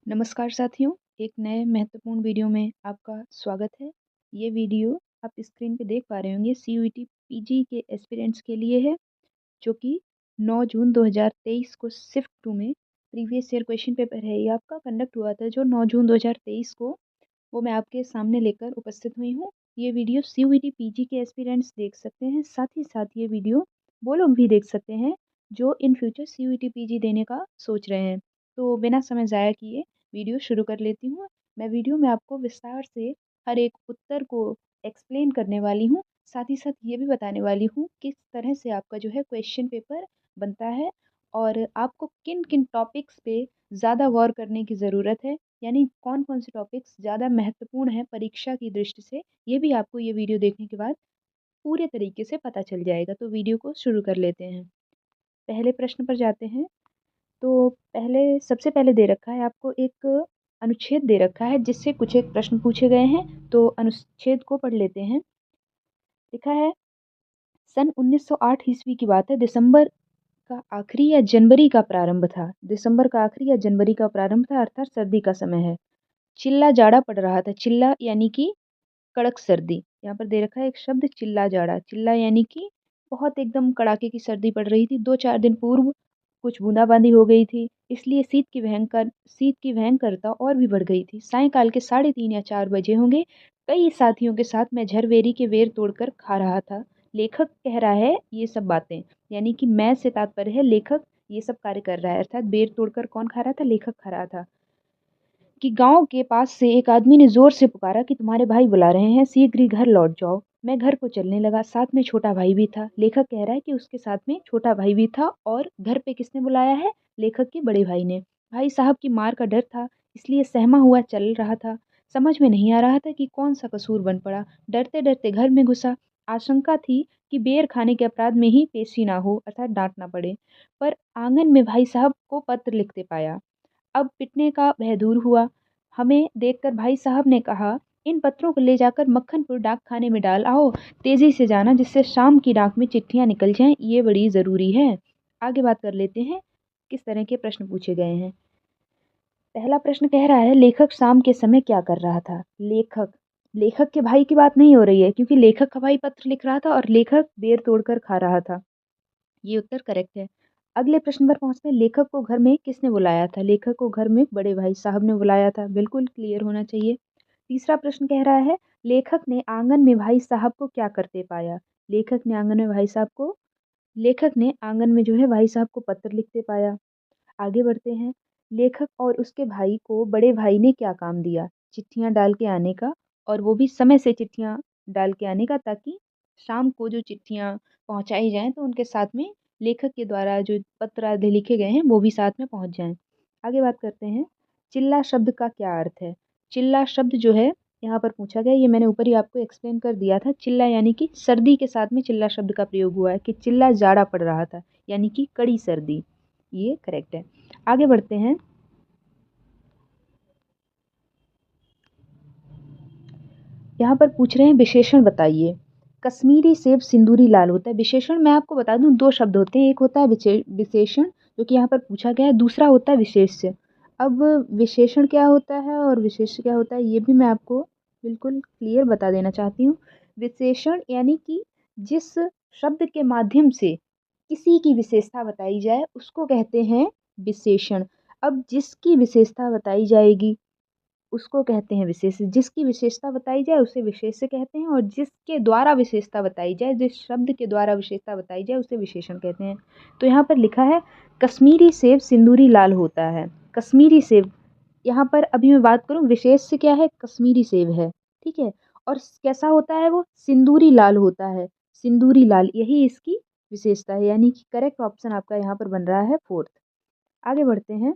नमस्कार साथियों, एक नए महत्वपूर्ण वीडियो में आपका स्वागत है। ये वीडियो आप स्क्रीन पे देख पा रहे होंगे सीयूईटी पीजी के एस्पिरेंट्स के लिए है, जो कि 9 जून 2023 को शिफ्ट 2 में प्रीवियस ईयर क्वेश्चन पेपर है। ये आपका कंडक्ट हुआ था जो 9 जून 2023 को, वो मैं आपके सामने लेकर उपस्थित हुई हूँ। ये वीडियो सीयूईटी पीजी के एस्पिरेंट्स देख सकते हैं, साथ ही साथ ये वीडियो वो लोग भी देख सकते हैं जो इन फ्यूचर सीयूईटी पीजी देने का सोच रहे हैं। तो बिना समय ज़ाया किए वीडियो शुरू कर लेती हूँ। मैं वीडियो में आपको विस्तार से हर एक उत्तर को एक्सप्लेन करने वाली हूँ, साथ ही साथ ये भी बताने वाली हूँ किस तरह से आपका जो है क्वेश्चन पेपर बनता है और आपको किन-किन टॉपिक्स पे ज़्यादा गौर करने की ज़रूरत है, यानी कौन-कौन से टॉपिक्स ज़्यादा महत्वपूर्ण हैं परीक्षा की दृष्टि से, ये भी आपको ये वीडियो देखने के बाद पूरे तरीके से पता चल जाएगा। तो वीडियो को शुरू कर लेते हैं। पहले प्रश्न पर जाते हैं। तो सबसे पहले दे रखा है आपको एक अनुच्छेद दे रखा है जिससे कुछ एक प्रश्न पूछे गए हैं, तो अनुच्छेद को पढ़ लेते हैं। लिखा है सन 1908 ईस्वी की बात है, दिसंबर का आखिरी या जनवरी का प्रारंभ था। दिसंबर का आखिरी या जनवरी का प्रारंभ था, अर्थात सर्दी का समय है। चिल्ला जाड़ा पड़ रहा था। चिल्ला यानी कि कड़क सर्दी। यहाँ पर दे रखा है एक शब्द चिल्ला जाड़ा। चिल्ला यानी कि बहुत एकदम कड़ाके की सर्दी पड़ रही थी। 2-4 दिन पूर्व कुछ बूंदाबांदी हो गई थी, इसलिए शीत की भयंकरता और भी बढ़ गई थी। सायंकाल के 3:30 या 4 बजे होंगे। कई साथियों के साथ मैं झरवेरी के बेर तोड़कर खा रहा था। लेखक कह रहा है ये सब बातें, यानी कि मैं से तात्पर्य है लेखक ये सब कार्य कर रहा है, अर्थात बेर तोड़कर कौन खा रहा था? लेखक खा रहा था। कि गांव के पास से एक आदमी ने जोर से पुकारा कि तुम्हारे भाई बुला रहे हैं, शीघ्र ही घर लौट जाओ। मैं घर को चलने लगा, साथ में छोटा भाई भी था। लेखक कह रहा है कि उसके साथ में छोटा भाई भी था और घर पे किसने बुलाया है? लेखक के बड़े भाई ने। भाई साहब की मार का डर था, इसलिए सहमा हुआ चल रहा था। समझ में नहीं आ रहा था कि कौन सा कसूर बन पड़ा। डरते डरते घर में घुसा। आशंका थी कि बेर खाने के अपराध में ही पेशी ना हो, अर्थात डांट ना पड़े। पर आंगन में भाई साहब को पत्र लिखते पाया। अब पिटने का भय दूर हुआ। हमें देखकर भाई साहब ने कहा, इन पत्रों को ले जाकर मक्खनपुर डाक खाने में डाल आओ। तेजी से जाना जिससे शाम की डाक में चिट्ठियां निकल जाएं, ये बड़ी ज़रूरी है। आगे बात कर लेते हैं किस तरह के प्रश्न पूछे गए हैं। पहला प्रश्न कह रहा है लेखक शाम के समय क्या कर रहा था? लेखक लेखक के भाई की बात नहीं हो रही है, क्योंकि लेखक का भाई पत्र लिख रहा था और लेखक बेर तोड़कर खा रहा था। ये उत्तर करेक्ट है। अगले प्रश्न पर पहुंचते हैं। लेखक को घर में किसने बुलाया था? लेखक को घर में बड़े भाई साहब ने बुलाया था। बिल्कुल क्लियर होना चाहिए। तीसरा प्रश्न कह रहा है लेखक ने आंगन में भाई साहब को क्या करते पाया? लेखक ने आंगन में भाई साहब को लेखक ने आंगन में जो है भाई साहब को पत्र लिखते पाया। आगे बढ़ते हैं। लेखक और उसके भाई को बड़े भाई ने क्या काम दिया? चिट्ठियां डाल के आने का, और वो भी समय से चिट्ठियां डाल के आने का, ताकि शाम को जो चिट्ठियां पहुंचाई जाएं तो उनके साथ में लेखक के द्वारा जो पत्र आदि लिखे गए हैं वो भी साथ में पहुंच जाएं। आगे बात करते हैं। चिल्ला शब्द का क्या अर्थ है? चिल्ला शब्द जो है यहाँ पर पूछा गया, ये मैंने ऊपर ही आपको एक्सप्लेन कर दिया था। चिल्ला यानी कि सर्दी के साथ में चिल्ला शब्द का प्रयोग हुआ है कि चिल्ला जाड़ा पड़ रहा था, यानी कि कड़ी सर्दी। ये करेक्ट है। आगे बढ़ते हैं। यहाँ पर पूछ रहे हैं विशेषण बताइए। कश्मीरी सेब सिंदूरी लाल होता है। विशेषण मैं आपको बता दूं, दो शब्द होते हैं। एक होता है विशेषण, जो कि यहाँ पर पूछा गया है। दूसरा होता है विशेष्य। अब विशेषण क्या होता है और विशेष्य क्या होता है, ये भी मैं आपको बिल्कुल क्लियर बता देना चाहती हूँ। विशेषण यानी कि जिस शब्द के माध्यम से किसी की विशेषता बताई जाए उसको कहते हैं विशेषण। अब जिसकी विशेषता बताई जाएगी उसको कहते हैं विशेष्य। जिसकी विशेषता बताई जाए उसे विशेष्य कहते हैं, और जिसके द्वारा विशेषता बताई जाए, जिस शब्द के द्वारा विशेषता बताई जाए उसे विशेषण कहते हैं। तो यहाँ पर लिखा है कश्मीरी सेब सिंदूरी लाल होता है। कश्मीरी सेब, यहाँ पर अभी मैं बात करूँ विशेष्य क्या है? कश्मीरी सेब है, ठीक है। और कैसा होता है वो? सिंदूरी लाल होता है। सिंदूरी लाल, यही इसकी विशेषता है, यानी कि करेक्ट ऑप्शन आपका यहाँ पर बन रहा है फोर्थ। आगे बढ़ते हैं।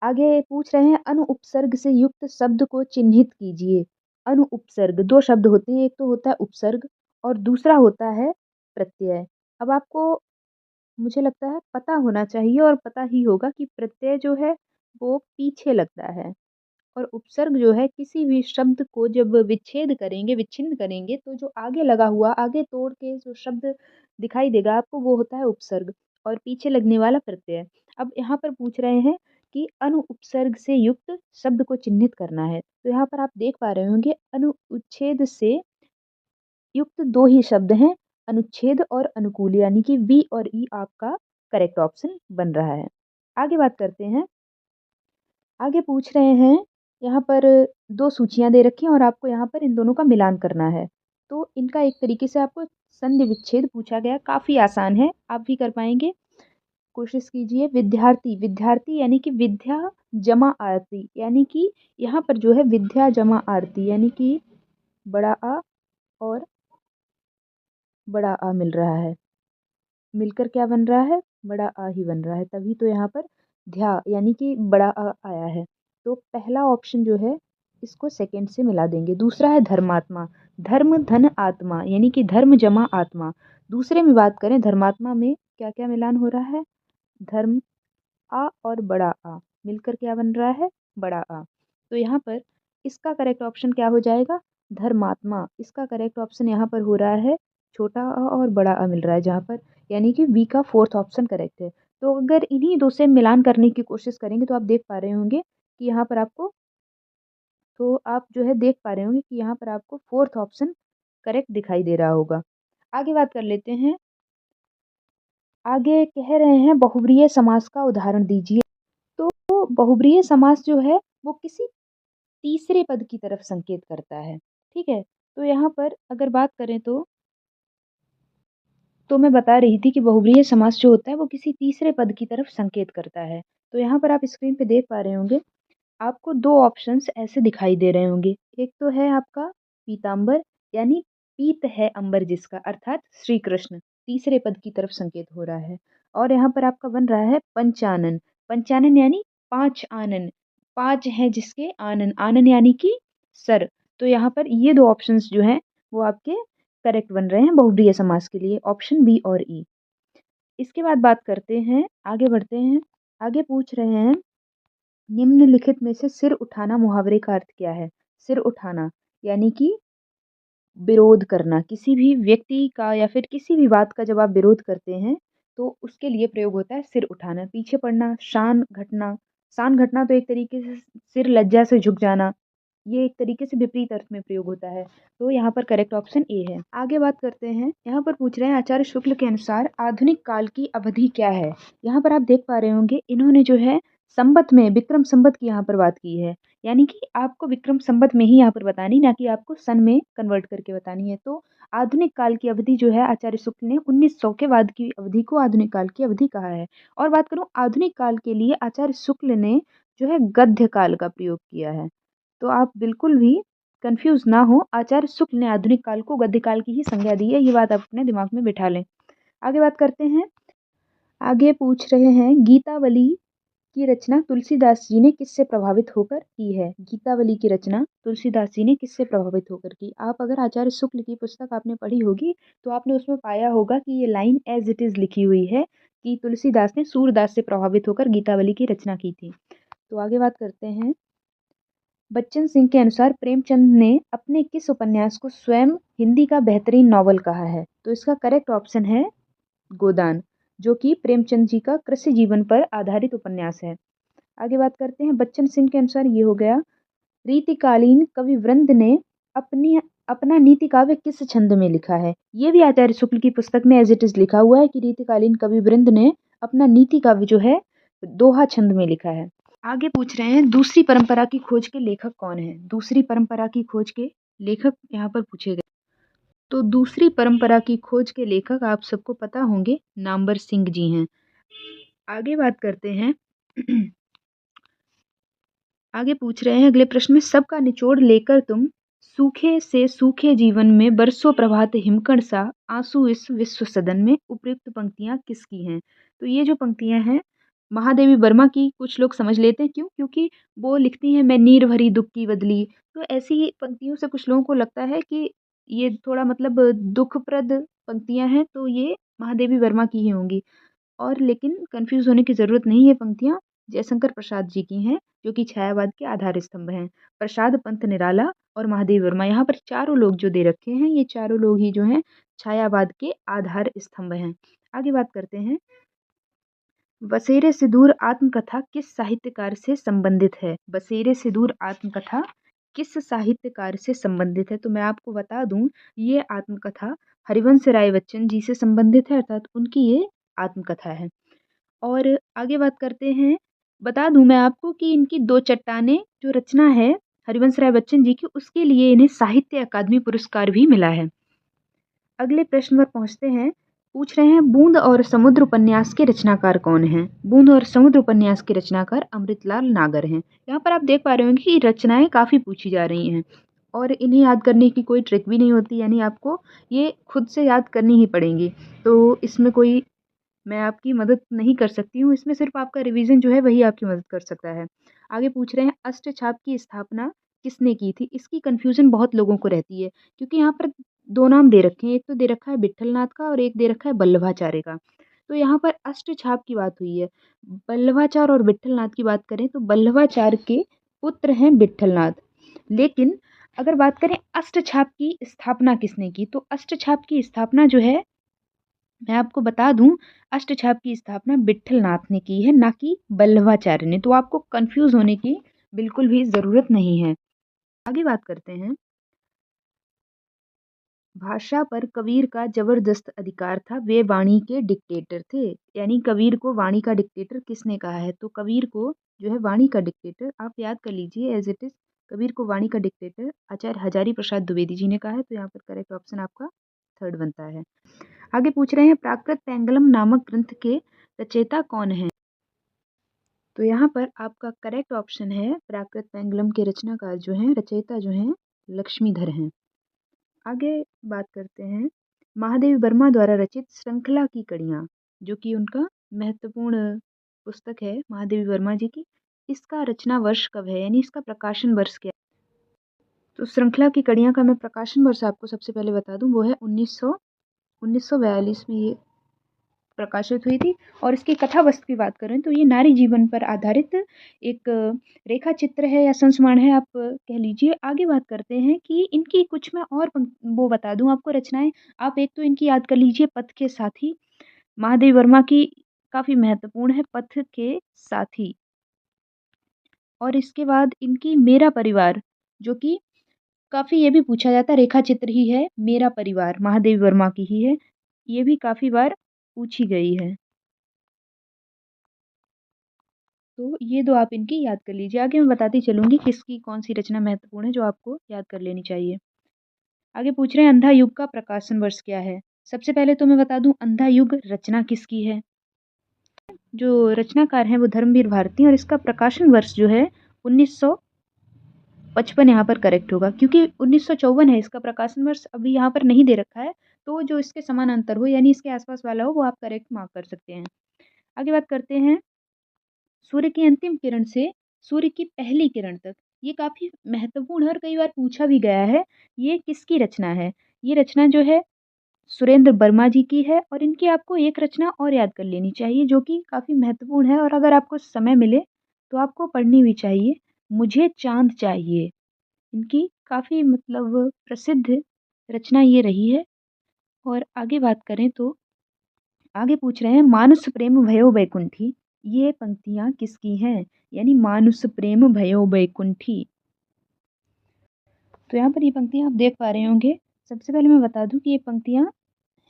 आगे पूछ रहे हैं अनु उपसर्ग से युक्त शब्द को चिन्हित कीजिए। अनु उपसर्ग, दो शब्द होते हैं, एक तो होता है उपसर्ग और दूसरा होता है प्रत्यय। अब आपको, मुझे लगता है पता होना चाहिए और पता ही होगा कि प्रत्यय जो है वो पीछे लगता है, और उपसर्ग जो है किसी भी शब्द को जब विच्छेद करेंगे, विच्छिन्न करेंगे, तो जो आगे लगा हुआ, आगे तोड़ के जो शब्द दिखाई देगा आपको, वो होता है उपसर्ग, और पीछे लगने वाला प्रत्यय। अब यहाँ पर पूछ रहे हैं आपकी अनु उपसर्ग से युक्त शब्द को चिन्हित करना है। तो यहाँ पर आप देख पा रहे होंगे अनुच्छेद से युक्त 2 ही शब्द हैं, अनुच्छेद और अनुकूल, यानी कि वी और ई आपका करेक्ट ऑप्शन बन रहा है। आगे बात करते हैं। आगे पूछ रहे हैं, यहाँ पर 2 सूचियाँ दे रखी हैं और आपको यहाँ पर इन दोनों का मिलान करना है। तो इनका एक तरीके से आपको संधि विच्छेद पूछा गया, काफ़ी आसान है, आप भी कर पाएँगे। कोशिश कीजिए। विद्यार्थी, विद्यार्थी यानी कि विद्या जमा आरती, यानी कि यहाँ पर जो है विद्या जमा आरती यानी कि बड़ा आ और बड़ा आ मिल रहा है। मिलकर क्या बन रहा है? बड़ा आ ही बन रहा है, तभी तो यहाँ पर ध्या यानी कि बड़ा आ आया है। तो पहला ऑप्शन जो है इसको सेकंड से मिला देंगे। दूसरा है धर्मात्मा, धर्म धन आत्मा यानी कि धर्म जमा आत्मा। दूसरे में बात करें धर्मात्मा में क्या क्या मिलान हो रहा है? धर्म आ और बड़ा आ मिलकर क्या बन रहा है? बड़ा आ। तो यहाँ पर इसका करेक्ट ऑप्शन क्या हो जाएगा? धर्मात्मा। इसका करेक्ट ऑप्शन यहाँ पर हो रहा है छोटा आ और बड़ा आ मिल रहा है जहाँ पर, यानी कि बी का फोर्थ ऑप्शन करेक्ट है। तो अगर इन्हीं दो से मिलान करने की कोशिश करेंगे तो आप देख पा रहे होंगे कि यहाँ पर आपको, तो आप जो है देख पा रहे होंगे कि यहाँ पर आपको फोर्थ ऑप्शन करेक्ट दिखाई दे रहा होगा। आगे बात कर लेते हैं। आगे कह रहे हैं बहुब्रीहि समास का उदाहरण दीजिए। तो बहुब्रीहि समास जो है वो किसी तीसरे पद की तरफ संकेत करता है। ठीक है, तो यहाँ पर अगर बात करें तो मैं बता रही थी कि बहुब्रीहि समास जो होता है वो किसी तीसरे पद की तरफ संकेत करता है। तो यहाँ पर आप स्क्रीन पे देख पा रहे होंगे, आपको 2 ऑप्शंस ऐसे दिखाई दे रहे होंगे। एक तो है आपका पीताम्बर, यानी पीत है अंबर जिसका, अर्थात श्री कृष्ण, तीसरे पद की तरफ संकेत हो रहा है। और यहाँ पर आपका बन रहा है पंचानन, पंचानन यानी 5 आनन, 5 हैं जिसके आनन, आनन यानी कि सर। तो यहाँ पर ये 2 ऑप्शंस जो हैं वो आपके करेक्ट बन रहे हैं बहुब्रीहि समास के लिए, ऑप्शन बी और ई। इसके बाद बात करते हैं, आगे बढ़ते हैं। आगे पूछ रहे हैं निम्नलिखित में से सिर उठाना मुहावरे का अर्थ क्या है? सिर उठाना यानी कि विरोध करना, किसी भी व्यक्ति का या फिर किसी भी बात का जब आप विरोध करते हैं तो उसके लिए प्रयोग होता है सिर उठाना। पीछे पड़ना, शान घटना, शान घटना तो एक तरीके से सिर लज्जा से झुक जाना, ये एक तरीके से विपरीत अर्थ में प्रयोग होता है। तो यहाँ पर करेक्ट ऑप्शन ए है। आगे बात करते हैं, यहाँ पर पूछ रहे हैं आचार्य शुक्ल के अनुसार आधुनिक काल की अवधि क्या है? यहाँ पर आप देख पा रहे होंगे इन्होंने जो है संवत में, विक्रम संवत की यहाँ पर बात की है, यानी कि आपको विक्रम संवत में ही यहाँ पर बतानी, ना कि आपको सन में कन्वर्ट करके बतानी है। तो आधुनिक काल की अवधि जो है आचार्य शुक्ल ने 1900 के बाद की अवधि को आधुनिक काल की अवधि कहा है। और बात करूँ आधुनिक काल के लिए आचार्य शुक्ल ने जो है गद्य काल का प्रयोग किया है। तो आप बिल्कुल भी कंफ्यूज ना हो, आचार्य शुक्ल ने आधुनिक काल को गद्य काल की ही संज्ञा दी है, ये बात आप अपने दिमाग में बिठा लें। आगे बात करते हैं। आगे पूछ रहे हैं गीतावली की रचना तुलसीदास जी ने किससे प्रभावित होकर की है? गीतावली की रचना तुलसीदास जी ने किससे प्रभावित होकर की? आप अगर आचार्य शुक्ल की पुस्तक आपने पढ़ी होगी तो आपने उसमें पाया होगा कि ये लाइन एज इट इज लिखी हुई है कि तुलसीदास ने सूरदास से प्रभावित होकर गीतावली की रचना की थी। तो आगे बात करते हैं। बच्चन सिंह के अनुसार प्रेमचंद ने अपने किस उपन्यास को स्वयं हिंदी का बेहतरीन नॉवल कहा है? तो इसका करेक्ट ऑप्शन है गोदान, जो कि प्रेमचंद जी का कृषि जीवन पर आधारित उपन्यास है। आगे बात करते हैं। बच्चन सिंह के अनुसार ये हो गया, रीतिकालीन कवि वृंद ने अपनी अपना नीति काव्य किस छंद में लिखा है? ये भी आचार्य शुक्ल की पुस्तक में एज इट इज लिखा हुआ है कि रीतिकालीन कवि वृंद ने अपना नीति काव्य जो है दोहा छंद में लिखा है। आगे पूछ रहे हैं दूसरी परंपरा की खोज के लेखक कौन है? दूसरी परंपरा की खोज के लेखक यहाँ पर पूछे गए। तो दूसरी परंपरा की खोज के लेखक आप सबको पता होंगे, नामवर सिंह जी हैं। आगे बात करते हैं। आगे पूछ रहे हैं अगले प्रश्न में, सबका निचोड़ लेकर तुम सूखे से सूखे जीवन में बरसों प्रभात हिमकण सा आंसू इस विश्व सदन में, उपयुक्त पंक्तियां किसकी हैं? तो ये जो पंक्तियां हैं महादेवी वर्मा की, कुछ लोग समझ लेते हैं क्यों, क्योंकि वो लिखती हैं मैं नीर भरी दुख की बदली। तो ऐसी पंक्तियों से कुछ लोगों को लगता है कि ये थोड़ा मतलब दुखप्रद पंक्तियां हैं, तो ये महादेवी वर्मा की ही होंगी। और लेकिन कंफ्यूज होने की ज़रूरत नहीं, ये पंक्तियाँ जयशंकर प्रसाद जी की हैं, जो कि छायावाद के आधार स्तंभ हैं। प्रसाद पंत निराला और महादेव वर्मा, यहाँ पर चारों लोग जो दे रखे हैं, ये चारों लोग ही जो हैं छायावाद के आधार स्तंभ हैं। आगे बात करते हैं। बसेरे से दूर आत्मकथा किस साहित्यकार से संबंधित है? बसेरे से दूर आत्मकथा किस साहित्यकार से संबंधित है? तो मैं आपको बता दूं, ये आत्मकथा हरिवंश राय बच्चन जी से संबंधित है, अर्थात उनकी ये आत्मकथा है। और आगे बात करते हैं, बता दूं मैं आपको कि इनकी दो चट्टानें जो रचना है हरिवंश राय बच्चन जी की, उसके लिए इन्हें साहित्य अकादमी पुरस्कार भी मिला है। अगले प्रश्न पर पहुंचते हैं। पूछ रहे हैं, बूंद और समुद्र उपन्यास के रचनाकार कौन हैं? बूंद और समुद्र उपन्यास के रचनाकार अमृतलाल नागर हैं। यहाँ पर आप देख पा रहे होंगे कि रचनाएं काफ़ी पूछी जा रही हैं और इन्हें याद करने की कोई ट्रिक भी नहीं होती, यानी आपको ये खुद से याद करनी ही पड़ेंगी। तो इसमें कोई मैं आपकी मदद नहीं कर सकती हूँ, इसमें सिर्फ आपका रिवीजन जो है वही आपकी मदद कर सकता है। आगे पूछ रहे हैं, अष्टछाप की स्थापना किसने की थी? इसकी कन्फ्यूज़न बहुत लोगों को रहती है क्योंकि यहाँ पर 2 नाम दे रखे हैं, एक तो दे रखा है विट्ठलनाथ का और एक दे रखा है बल्लभाचार्य का। तो यहाँ पर अष्टछाप की बात हुई है। बल्लभाचार्य और विट्ठलनाथ की बात करें तो बल्लभाचार्य के पुत्र हैं विट्ठलनाथ। लेकिन अगर बात करें अष्टछाप की स्थापना किसने की, तो अष्टछाप की स्थापना जो है मैं आपको बता दूं, अष्टछाप की स्थापना विट्ठलनाथ ने की है, ना कि बल्लभाचार्य ने। तो आपको कंफ्यूज होने की बिल्कुल भी जरूरत नहीं है। आगे बात करते हैं, भाषा पर कबीर का जबरदस्त अधिकार था, वे वाणी के डिक्टेटर थे। यानी कबीर को वाणी का डिक्टेटर किसने कहा है? तो कबीर को जो है वाणी का डिक्टेटर आप याद कर लीजिए एज इट इज। कबीर को वाणी का डिक्टेटर आचार्य हजारी प्रसाद द्विवेदी जी ने कहा है। तो यहाँ पर करेक्ट ऑप्शन आपका थर्ड बनता है। आगे पूछ रहे हैं, प्राकृत पैंगलम नामक ग्रंथ के रचयिता कौन है? तो यहाँ पर आपका करेक्ट ऑप्शन है, प्राकृत पैंगलम के रचनाकार जो हैं, रचयिता जो हैं, लक्ष्मीधर हैं। आगे बात करते हैं, महादेवी वर्मा द्वारा रचित श्रृंखला की कड़ियाँ, जो कि उनका महत्वपूर्ण पुस्तक है महादेवी वर्मा जी की, इसका रचना वर्ष कब है, यानी इसका प्रकाशन वर्ष क्या है? तो श्रृंखला की कड़ियाँ का मैं प्रकाशन वर्ष आपको सबसे पहले बता दूं, वो है 1942 में ये प्रकाशित हुई थी। और इसकी कथा वस्तु की बात करें तो ये नारी जीवन पर आधारित एक रेखा चित्र है या संस्मरण है, आप कह लीजिए। आगे बात करते हैं कि इनकी कुछ मैं और वो बता दूं आपको रचनाएं। आप एक तो इनकी याद कर लीजिए, पथ के साथी, महादेवी वर्मा की काफ़ी महत्वपूर्ण है, पथ के साथी। और इसके बाद इनकी मेरा परिवार, जो कि काफ़ी ये भी पूछा जाता है, रेखा चित्र ही है, मेरा परिवार महादेवी वर्मा की ही है, ये भी काफ़ी बार पूछी गई है। तो ये 2 आप इनकी याद कर लीजिए। आगे मैं बताती चलूँगी किसकी कौन-सी रचना महत्वपूर्ण है जो आपको याद कर लेनी चाहिए। आगे पूछ रहे हैं, अंधा युग का प्रकाशन वर्ष क्या है? सबसे पहले तो मैं बता दूँ, अंधा युग रचना किसकी है? जो रचनाकार हैं वो धर्मवीर भारती हैं और इसका प्रकाशन वर्ष जो है 1955 यहाँ पर करेक्ट होगा, क्योंकि 1954 है इसका प्रकाशन वर्ष, अभी यहाँ पर नहीं दे रखा है। तो जो इसके समानांतर हो यानी इसके आस-पास वाला हो वो आप करेक्ट मार्क कर सकते हैं। आगे बात करते हैं, सूर्य की अंतिम किरण से सूर्य की पहली किरण तक, ये काफ़ी महत्वपूर्ण है और कई बार पूछा भी गया है। ये किसकी रचना है? ये रचना जो है सुरेंद्र वर्मा जी की है और इनकी आपको एक रचना और याद कर लेनी चाहिए जो कि काफ़ी महत्वपूर्ण है और अगर आपको समय मिले तो आपको पढ़नी भी चाहिए, मुझे चाँद चाहिए। इनकी काफ़ी मतलब प्रसिद्ध रचना ये रही है। और आगे बात करें तो आगे पूछ रहे हैं, मानुष प्रेम भयो बैकुंठी, ये पंक्तियाँ किसकी हैं? यानी मानुष प्रेम भयो बैकुंठी। तो यहाँ पर ये पंक्तियाँ आप देख पा रहे होंगे। सबसे पहले मैं बता दूँ कि ये पंक्तियाँ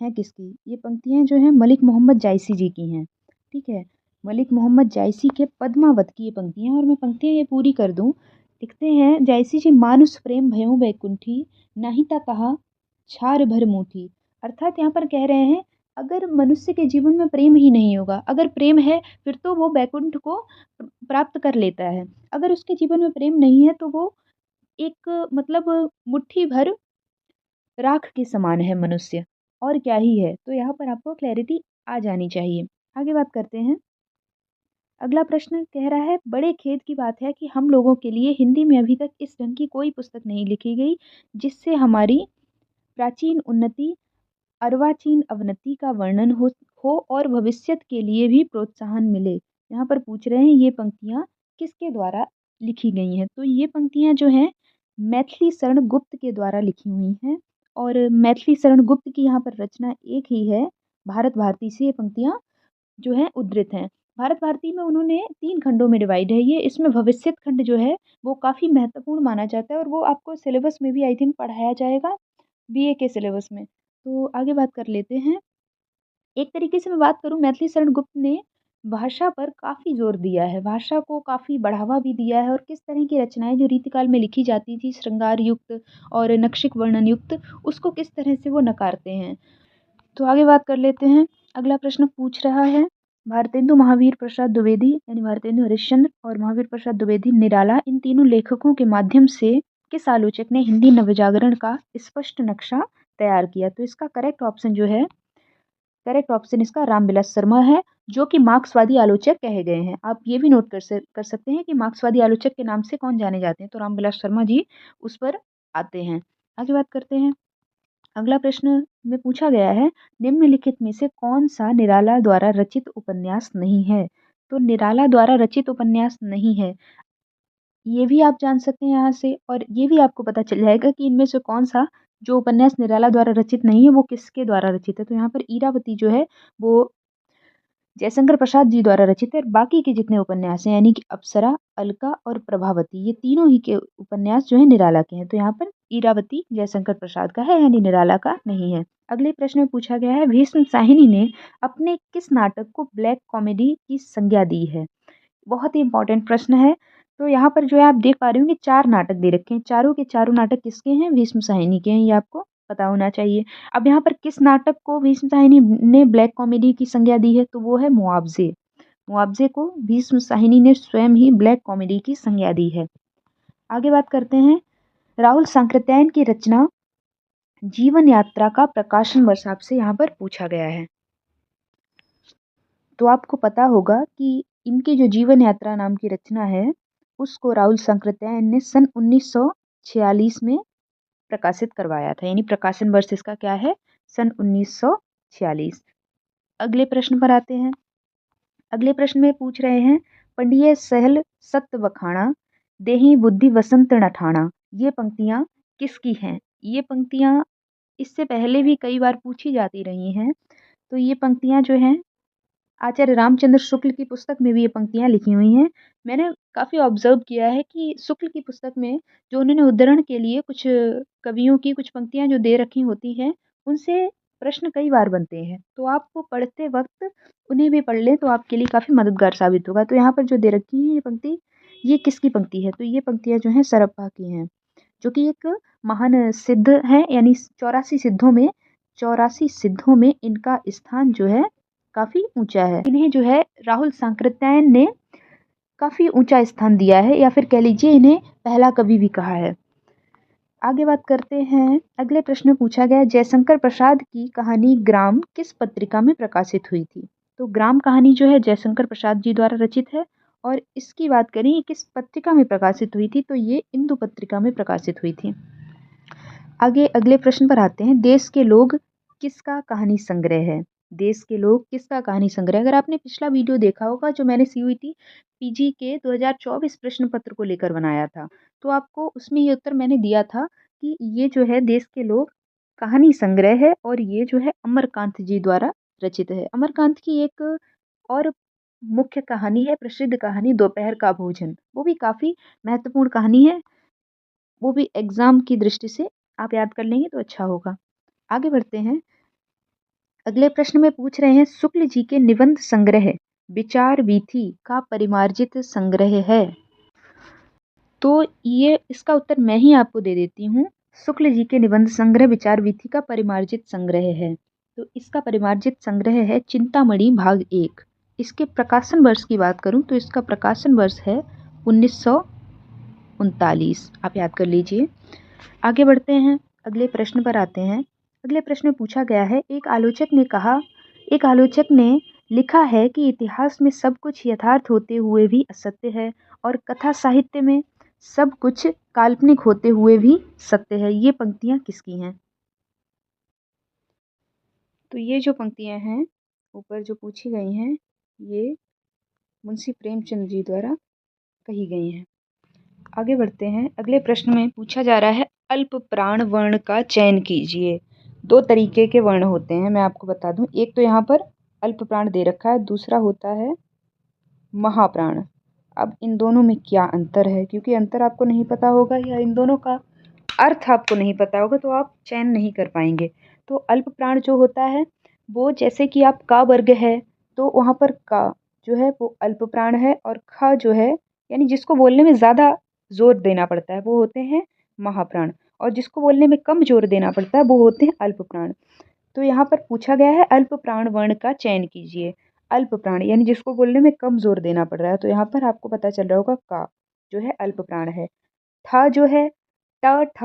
हैं किसकी? ये पंक्तियाँ जो हैं मलिक मोहम्मद जायसी जी की हैं, ठीक है? मलिक मोहम्मद जायसी के पद्मावत की ये पंक्तियाँ हैं और मैं पंक्तियाँ ये पूरी कर दूँ। लिखते हैं जायसी जी, मानुष प्रेम भयो बैकुंठी, नाही ता कहा छार भर मुठी। अर्थात यहाँ पर कह रहे हैं, अगर मनुष्य के जीवन में प्रेम ही नहीं होगा, अगर प्रेम है फिर तो वो बैकुंठ को प्राप्त कर लेता है। अगर उसके जीवन में प्रेम नहीं है तो वो एक मतलब मुट्ठी भर राख के समान है मनुष्य, और क्या ही है। तो यहाँ पर आपको क्लैरिटी आ जानी चाहिए। आगे बात करते हैं, अगला प्रश्न कह रहा है, बड़े खेद की बात है कि हम लोगों के लिए हिंदी में अभी तक इस ढंग की कोई पुस्तक नहीं लिखी गई जिससे हमारी प्राचीन उन्नति अर्वाचीन अवनति का वर्णन हो और भविष्यत के लिए भी प्रोत्साहन मिले। यहाँ पर पूछ रहे हैं ये पंक्तियाँ किसके द्वारा लिखी गई हैं? तो ये पंक्तियाँ जो हैं मैथिली शरण गुप्त के द्वारा लिखी हुई हैं और मैथिली शरण गुप्त की यहाँ पर रचना एक ही है, भारत भारती से ये पंक्तियाँ जो हैं उद्धृत हैं। भारत भारती में उन्होंने 3 खंडों में डिवाइड है ये। इसमें भविष्यत खंड जो है वो काफ़ी महत्वपूर्ण माना जाता है और वो आपको सिलेबस में भी आई थिंक पढ़ाया जाएगा, बीए के सिलेबस में। तो आगे बात कर लेते हैं। एक तरीके से मैं बात करूँ, मैथिली शरण गुप्त ने भाषा पर काफ़ी ज़ोर दिया है, भाषा को काफ़ी बढ़ावा भी दिया है और किस तरह की रचनाएँ जो रीतिकाल में लिखी जाती थी श्रृंगार युक्त और नक्षिक वर्णन युक्त, उसको किस तरह से वो नकारते हैं। तो आगे बात कर लेते हैं। अगला प्रश्न पूछ रहा है, भारतेंदु महावीर प्रसाद द्विवेदी यानी भारतेंदु हरिश्चंद्र और महावीर प्रसाद द्विवेदी निराला, इन तीनों लेखकों के माध्यम से किस आलोचक ने हिंदी नवजागरण का स्पष्ट नक्शा तैयार किया? तो इसका करेक्ट ऑप्शन जो है, करेक्ट ऑप्शन इसका रामविलास शर्मा है, जो कि मार्क्सवादी आलोचक कहे गए हैं। आप ये भी नोट कर सकते हैं कि मार्क्सवादी आलोचक के नाम से कौन जाने जाते हैं, तो रामविलास शर्मा जी उस पर आते हैं। आगे बात करते हैं। अगला प्रश्न में पूछा गया है, निम्नलिखित में से कौन सा निराला द्वारा रचित उपन्यास नहीं है? तो निराला द्वारा रचित उपन्यास नहीं है, ये भी आप जान सकते हैं यहाँ से, और ये भी आपको पता चल जाएगा कि इनमें से कौन सा जो उपन्यास निराला द्वारा रचित नहीं है वो किसके द्वारा रचित है। तो यहाँ पर इरावती जो है वो जयशंकर प्रसाद जी द्वारा रचित है। बाकी के जितने उपन्यास हैं यानी कि अप्सरा, अलका और प्रभावती, ये तीनों ही के उपन्यास जो है निराला के हैं। तो यहाँ पर इरावती जयशंकर प्रसाद का है यानी निराला का नहीं है। अगले प्रश्न में पूछा गया है, भीष्म साहिनी ने अपने किस नाटक को ब्लैक कॉमेडी की संज्ञा दी है? बहुत ही इंपॉर्टेंट प्रश्न है। तो यहाँ पर जो है आप देख पा रहे होंगे 4 नाटक दे रखे हैं, चारों के चारों नाटक किसके हैं? भीष्म साहिनी के हैं, ये आपको पता होना चाहिए। अब यहाँ पर किस नाटक को भीष्म साहिनी ने ब्लैक कॉमेडी की संज्ञा दी है? तो वो है मुआवजे। मुआवजे को भीष्म साहिनी ने स्वयं ही ब्लैक कॉमेडी की संज्ञा दी है। आगे बात करते हैं। राहुल सांकृत्यायन की रचना जीवन यात्रा का प्रकाशन वर्ष आपसे यहाँ पर पूछा गया है। तो आपको पता होगा कि इनकी जो जीवन यात्रा नाम की रचना है उसको राहुल सांकृत्यायन ने सन 1946 में प्रकाशित करवाया था, यानी प्रकाशन वर्ष इसका क्या है? सन 1946। अगले प्रश्न पर आते हैं। अगले प्रश्न में पूछ रहे हैं, पंडिये सहल सत्य बखाना, देहि बुद्धि वसंत न ठाना, ये पंक्तियाँ किसकी हैं? ये पंक्तियाँ इससे पहले भी कई बार पूछी जाती रही हैं। तो ये पंक्तियाँ जो हैं आचार्य रामचंद्र शुक्ल की पुस्तक में भी ये पंक्तियाँ लिखी हुई हैं। मैंने काफ़ी ऑब्ज़र्व किया है कि शुक्ल की पुस्तक में जो उन्होंने उद्धरण के लिए कुछ कवियों की कुछ पंक्तियाँ जो दे रखी होती हैं, उनसे प्रश्न कई बार बनते हैं। तो आप वो पढ़ते वक़्त उन्हें भी पढ़ लें तो आपके लिए काफ़ी मददगार साबित होगा। तो यहाँ पर जो दे रखी है ये पंक्ति, ये किसकी पंक्ति है? तो ये पंक्तियाँ जो हैं सरप्पा की हैं, जो कि एक महान सिद्ध हैं, यानी 84 सिद्धों में इनका स्थान जो है काफ़ी ऊँचा है। इन्हें जो है राहुल सांकृत्यायन ने काफ़ी ऊँचा स्थान दिया है, या फिर कह लीजिए इन्हें पहला कवि भी कहा है। आगे बात करते हैं। अगले प्रश्न में पूछा गया, जयशंकर प्रसाद की कहानी ग्राम किस पत्रिका में प्रकाशित हुई थी? तो ग्राम कहानी जो है जयशंकर प्रसाद जी द्वारा रचित है, और इसकी बात करें किस पत्रिका में प्रकाशित हुई थी, तो ये इंदु पत्रिका में प्रकाशित हुई थी। आगे अगले प्रश्न पर आते हैं। देश के लोग किसका कहानी संग्रह है? देश के लोग किसका कहानी संग्रह? अगर आपने पिछला वीडियो देखा होगा जो मैंने सीयूईटी पीजी के 2024 प्रश्न पत्र को लेकर बनाया था, तो आपको उसमें ये उत्तर मैंने दिया था कि ये जो है देश के लोग कहानी संग्रह है, और ये जो है अमरकांत जी द्वारा रचित है। अमरकांत की एक और मुख्य कहानी है, प्रसिद्ध कहानी दोपहर का भोजन, वो भी काफ़ी महत्वपूर्ण कहानी है। वो भी एग्ज़ाम की दृष्टि से आप याद कर लेंगे तो अच्छा होगा। आगे बढ़ते हैं। अगले प्रश्न में पूछ रहे हैं, शुक्ल जी के निबंध संग्रह विचार वीथी का परिमार्जित संग्रह है? तो ये इसका उत्तर मैं ही आपको दे देती हूँ। शुक्ल जी के निबंध संग्रह विचार वीथी का परिमार्जित संग्रह है। तो इसका परिमार्जित संग्रह है चिंतामणि भाग 1। इसके प्रकाशन वर्ष की बात करूँ तो इसका प्रकाशन वर्ष है 1939। आप याद कर लीजिए। आगे बढ़ते हैं। अगले प्रश्न पर आते हैं। अगले प्रश्न में पूछा गया है, एक आलोचक ने लिखा है कि इतिहास में सब कुछ यथार्थ होते हुए भी असत्य है, और कथा साहित्य में सब कुछ काल्पनिक होते हुए भी सत्य है। ये पंक्तियाँ किसकी हैं? तो ये जो पंक्तियाँ हैं ऊपर जो पूछी गई हैं, ये मुंशी प्रेमचंद जी द्वारा कही गई हैं। आगे बढ़ते हैं। अगले प्रश्न में पूछा जा रहा है, अल्प प्राण वर्ण का चयन कीजिए। 2 तरीके के वर्ण होते हैं, मैं आपको बता दूं। एक तो यहाँ पर अल्प प्राण दे रखा है, दूसरा होता है महाप्राण। अब इन दोनों में क्या अंतर है, क्योंकि अंतर आपको नहीं पता होगा या इन दोनों का अर्थ आपको नहीं पता होगा तो आप चयन नहीं कर पाएंगे। तो अल्प प्राण जो होता है वो, जैसे कि आप का वर्ग है तो वहाँ पर का जो है वो अल्प प्राण है, और ख जो है यानी जिसको बोलने में ज़्यादा जोर देना पड़ता है वो होते हैं महाप्राण, और जिसको बोलने में कम जोर देना पड़ता है वो होते हैं अल्प प्राण। तो यहाँ पर पूछा गया है अल्प प्राण वर्ण का चयन कीजिए। अल्प प्राण यानी जिसको बोलने में कम जोर देना पड़ रहा है, तो यहाँ पर आपको पता चल रहा होगा का जो है अल्प प्राण है। था जो है ट ठ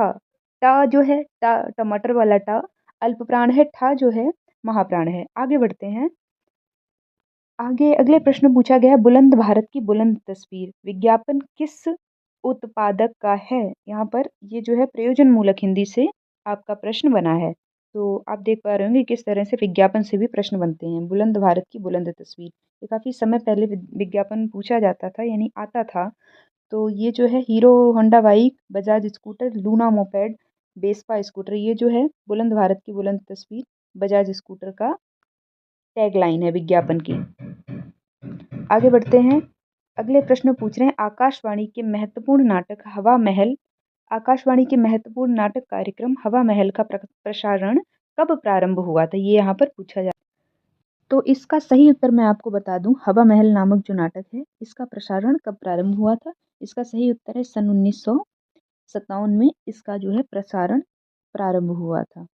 ट जो है टमाटर वाला ट अल्प प्राण है, ठा जो है महाप्राण है। आगे बढ़ते हैं। आगे अगले प्रश्न पूछा गया है, बुलंद भारत की बुलंद तस्वीर विज्ञापन किस उत्पादक का है। यहाँ पर ये जो है प्रयोजन मूलक हिंदी से आपका प्रश्न बना है। तो आप देख पा रहे होंगे किस तरह से विज्ञापन से भी प्रश्न बनते हैं। बुलंद भारत की बुलंद तस्वीर, ये काफ़ी समय पहले विज्ञापन पूछा जाता था यानी आता था। तो ये जो है hero Honda bike, Bajaj scooter, Luna moped, Vespa scooter, ये जो है बुलंद भारत की बुलंद तस्वीर बजाज स्कूटर का टैगलाइन है विज्ञापन की। आगे बढ़ते हैं। अगले प्रश्न पूछ रहे हैं, आकाशवाणी के महत्वपूर्ण नाटक हवा महल, आकाशवाणी के महत्वपूर्ण नाटक कार्यक्रम हवा महल का प्रसारण कब प्रारंभ हुआ था, ये यहाँ पर पूछा जाता है। तो इसका सही उत्तर मैं आपको बता दूं, हवा महल नामक जो नाटक है इसका प्रसारण कब प्रारंभ हुआ था। इसका सही उत्तर है सन 1957 में इसका जो है प्रसारण प्रारंभ हुआ था।